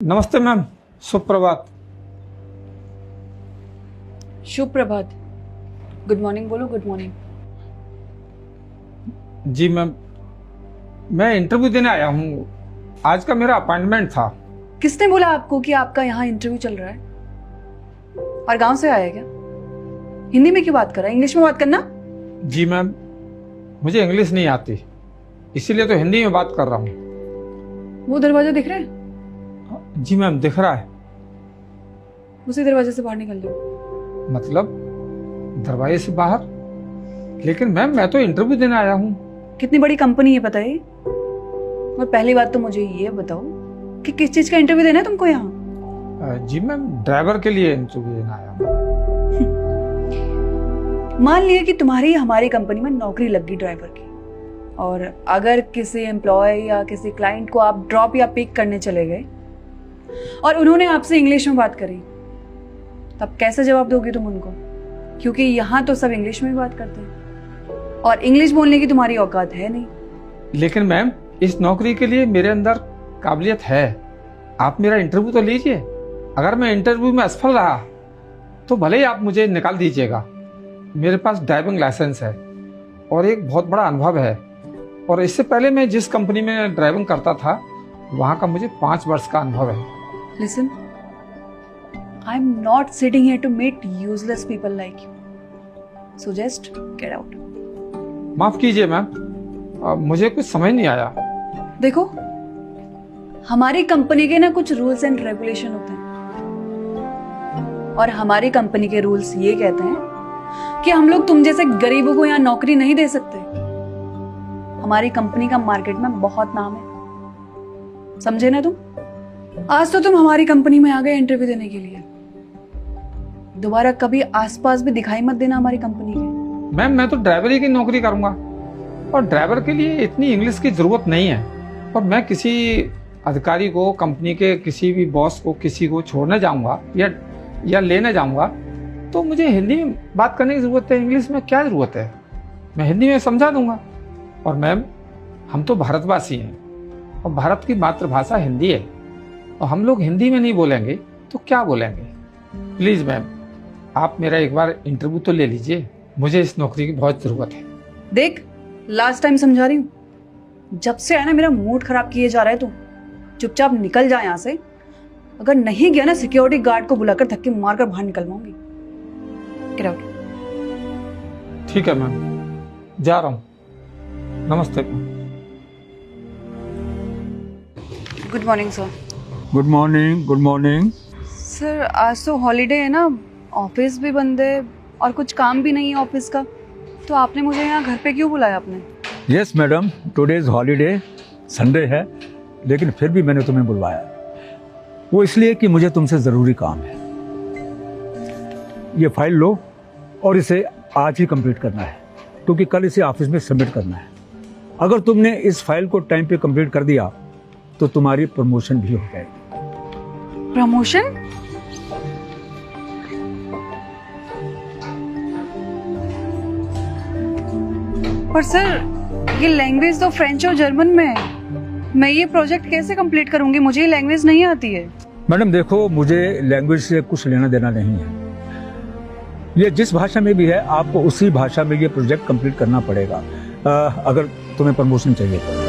नमस्ते मैम, सुप्रभात। शुभ प्रभात। Good morning बोलो, गुड मॉर्निंग। जी मैम, मैं इंटरव्यू देने आया हूँ। आज का मेरा अपॉइंटमेंट था। किसने बोला आपको कि आपका यहाँ इंटरव्यू चल रहा है? और गांव से आया क्या? हिंदी में क्यों बात कर रहा है? इंग्लिश में बात करना। जी मैम, मुझे इंग्लिश नहीं आती, इसीलिए तो हिंदी में बात कर रहा हूँ। वो दरवाजा दिख रहा है? जी मैम, दिख रहा है। उसी दरवाजे से बाहर निकल जाओ। मतलब दरवाजे से बाहर? लेकिन मैम, मैं तो इंटरव्यू देने आया हूँ। कितनी बड़ी कंपनी है पता है? और पहली बात तो मुझे ये बताओ कि किस चीज का इंटरव्यू देना है तुमको यहाँ? जी मैम, ड्राइवर के लिए इंटरव्यू देने आया हूँ। मान लिया कि तुम्हारी हमारी कंपनी में नौकरी लग गई ड्राइवर की, और अगर किसी एम्प्लॉय या किसी क्लाइंट को आप ड्रॉप या पिक करने चले गए और उन्होंने आपसे इंग्लिश में बात करी, तब कैसे जवाब दोगे तुम उनको? क्योंकि यहाँ तो सब इंग्लिश में बात करते हैं और इंग्लिश बोलने की तुम्हारी औकात है नहीं। लेकिन मैम, इस नौकरी के लिए मेरे अंदर काबिलियत है। आप मेरा इंटरव्यू तो लीजिए। अगर मैं इंटरव्यू में असफल रहा तो भले ही आप मुझे निकाल दीजिएगा। मेरे पास ड्राइविंग लाइसेंस है और एक बहुत बड़ा अनुभव है। और इससे पहले मैं जिस कंपनी में ड्राइविंग करता था, वहाँ का मुझे 5 वर्ष का अनुभव है। Listen, I'm not sitting here to meet useless people like you. So just get out. माफ कीजिए मैम, मुझे कुछ समझ नहीं आया। देखो, हमारी कंपनी के ना कुछ रूल्स एंड रेगुलेशन होते हैं, और हमारी कंपनी के रूल्स ये कहते हैं कि हम लोग तुम जैसे गरीबों को यहाँ नौकरी नहीं दे सकते। हमारी कंपनी का मार्केट में बहुत नाम है, समझे ना तुम? आज तो तुम हमारी कंपनी में आ गए इंटरव्यू देने के लिए। दोबारा कभी आसपास भी दिखाई मत देना हमारी कंपनी के। मैम, मैं तो ड्राइवरी की नौकरी करूंगा और ड्राइवर के लिए इतनी इंग्लिश की जरूरत नहीं है। और मैं किसी अधिकारी को, कंपनी के किसी भी बॉस को, किसी को छोड़ने जाऊंगा या लेने जाऊंगा तो मुझे हिंदी में बात करने की जरूरत है। इंग्लिश में क्या जरूरत है? मैं हिंदी में समझा दूंगा। और मैम, हम तो भारतवासी हैं और भारत की मातृभाषा हिंदी है, और हम लोग हिंदी में नहीं बोलेंगे तो क्या बोलेंगे? प्लीज मैम, आप मेरा एक बार इंटरव्यू तो ले लीजिए। मुझे इस नौकरी की बहुत जरूरत है। देख, लास्ट टाइम समझा रही हूँ, जब से है ना मेरा मूड खराब किए जा रहा है तू। चुपचाप निकल जा यहाँ से। अगर नहीं गया ना, सिक्योरिटी गार्ड को बुलाकर धक्के मारकर बाहर निकलवाऊंगी। Get out. ठीक है मैम, जा रहा हूँ। नमस्ते। Good morning sir. Good morning. Good morning. Sir, आज तो हॉलीडे है ना, ऑफिस भी बंद है और कुछ काम भी नहीं है ऑफिस का, तो आपने मुझे यहाँ घर पे क्यों बुलाया आपने? Yes madam, today is holiday, Sunday है, लेकिन फिर भी मैंने तुम्हें बुलवाया। वो इसलिए कि मुझे तुमसे ज़रूरी काम है। ये फाइल लो और इसे आज ही कंप्लीट करना है, क्योंकि कल इसे ऑफिस में सबमिट करना है। अगर तुमने इस फाइल को टाइम पे कंप्लीट कर दिया तो तुम्हारी प्रमोशन भी हो जाएगी। प्रमोशन? पर सर, ये लैंग्वेज तो फ्रेंच और जर्मन में है। मैं ये प्रोजेक्ट कैसे कंप्लीट करूंगी? मुझे ये लैंग्वेज नहीं आती है। मैडम देखो, मुझे लैंग्वेज से कुछ लेना देना नहीं है। ये जिस भाषा में भी है, आपको उसी भाषा में ये प्रोजेक्ट कंप्लीट करना पड़ेगा। अगर तुम्हें प्रमोशन चाहिए तो।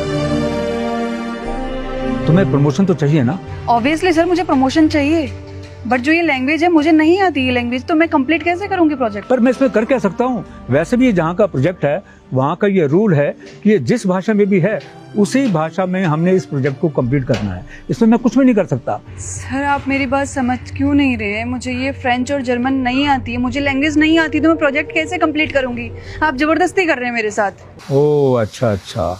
तुम्हें प्रमोशन तो चाहिए ना? ऑब्वियसली सर, मुझे प्रमोशन चाहिए, बट जो ये लैंग्वेज है मुझे नहीं आती। ये लैंग्वेज तो मैं कंप्लीट कैसे करूंगी प्रोजेक्ट? पर मैं इसमें कर क्या सकता हूँ? वैसे भी ये जहाँ का प्रोजेक्ट है, वहाँ का ये रूल है कि ये जिस भाषा में भी है, उसी भाषा में हमने इस प्रोजेक्ट को कंप्लीट करना है। इसमें मैं कुछ भी नहीं कर सकता। सर, आप मेरी बात समझ क्यों नहीं रहे हैं? मुझे ये फ्रेंच और जर्मन नहीं आती है, मुझे लैंग्वेज नहीं आती, तो मैं प्रोजेक्ट कैसे कंप्लीट करूंगी? आप जबरदस्ती कर रहे हैं मेरे साथ। ओह अच्छा,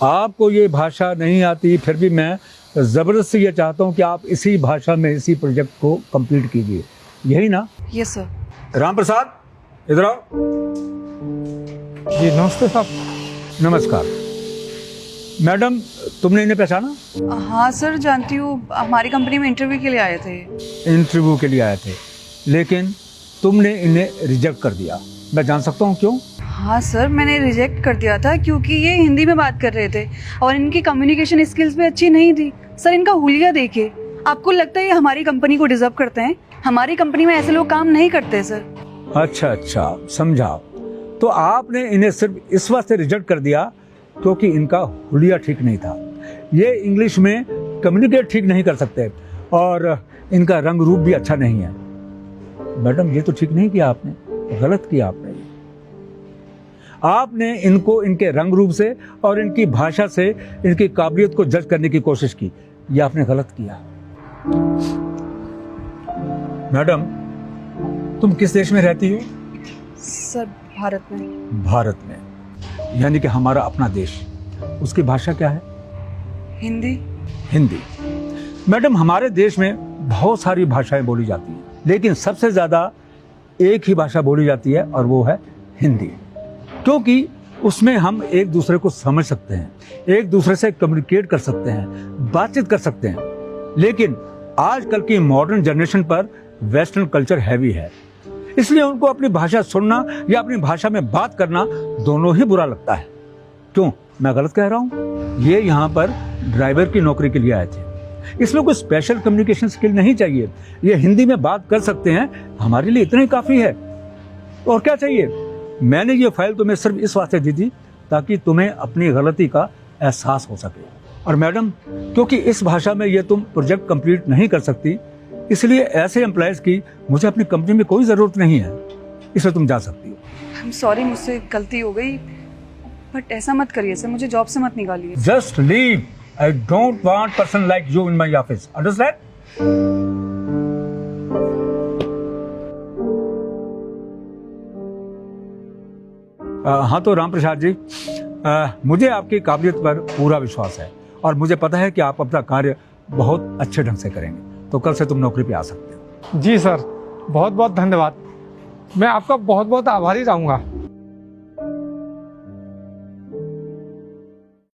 आपको ये भाषा नहीं आती, फिर भी मैं जबरदस्ती ये चाहता हूँ कि आप इसी भाषा में इसी प्रोजेक्ट को कंप्लीट कीजिए, यही ना? Yes sir. राम प्रसाद, इधर आओ। जी नमस्ते साहब। नमस्कार। मैडम, तुमने इन्हें पहचाना? हाँ सर, जानती हूँ, हमारी कंपनी में इंटरव्यू के लिए आए थे। इंटरव्यू के लिए आए थे, लेकिन तुमने इन्हें रिजेक्ट कर दिया। मैं जान सकता हूँ क्यों? हाँ सर, मैंने रिजेक्ट कर दिया था क्योंकि ये हिंदी में बात कर रहे थे और इनकी कम्युनिकेशन स्किल्स भी अच्छी नहीं थी। सर, इनका हुलिया देखिए, आपको लगता है ये हमारी कंपनी को डिजर्व करते हैं? हमारी कंपनी में ऐसे लोग काम नहीं करते सर। अच्छा अच्छा, समझा। तो आपने इन्हें सिर्फ इस वास्ते रिजेक्ट कर दिया क्योंकि इनका हुलिया ठीक नहीं था। ये इंग्लिश में कम्युनिकेट ठीक नहीं कर सकते और इनका रंग रूप भी अच्छा नहीं है। मैडम, ये तो ठीक नहीं किया आपने, गलत किया आपने। आपने इनको इनके रंग रूप से और इनकी भाषा से इनकी काबिलियत को जज करने की कोशिश की। ये आपने गलत किया। मैडम, तुम किस देश में रहती हो? सर भारत में। भारत में, यानी कि हमारा अपना देश। उसकी भाषा क्या है? हिंदी। हिंदी। मैडम, हमारे देश में बहुत सारी भाषाएं बोली जाती हैं, लेकिन सबसे ज्यादा एक ही भाषा बोली जाती है और वो है हिंदी, क्योंकि उसमें हम एक दूसरे को समझ सकते हैं, एक दूसरे से कम्युनिकेट कर सकते हैं, बातचीत कर सकते हैं। लेकिन आजकल की मॉडर्न जनरेशन पर वेस्टर्न कल्चर हैवी है, इसलिए उनको अपनी भाषा सुनना या अपनी भाषा में बात करना दोनों ही बुरा लगता है। क्यों, मैं गलत कह रहा हूं? ये यहाँ पर ड्राइवर की नौकरी के लिए आए थे, इसमें कोई स्पेशल कम्युनिकेशन स्किल नहीं चाहिए। ये हिंदी में बात कर सकते हैं, हमारे लिए इतना ही काफी है। और क्या चाहिए? मैंने ये फाइल तुम्हें सिर्फ इस वास्ते दी थी ताकि तुम्हें अपनी गलती का एहसास हो सके। और मैडम, क्योंकि इस भाषा में ये तुम प्रोजेक्ट कंप्लीट नहीं कर सकती, इसलिए ऐसे एम्प्लॉयज की मुझे अपनी कंपनी में कोई जरूरत नहीं है, इसलिए तुम जा सकती हो। I'm sorry, मुझसे गलती हो गई, बट ऐसा मत करिए सर, मुझे जॉब से मत निकालिए। Just leave. I don't want person like you in my office, understand? हाँ तो राम प्रसाद जी, मुझे आपकी काबिलियत पर पूरा विश्वास है और मुझे पता है कि आप अपना कार्य बहुत अच्छे ढंग से करेंगे, तो कल से तुम नौकरी पे आ सकते हो। जी सर, बहुत बहुत धन्यवाद। मैं आपका बहुत बहुत आभारी रहूँगा।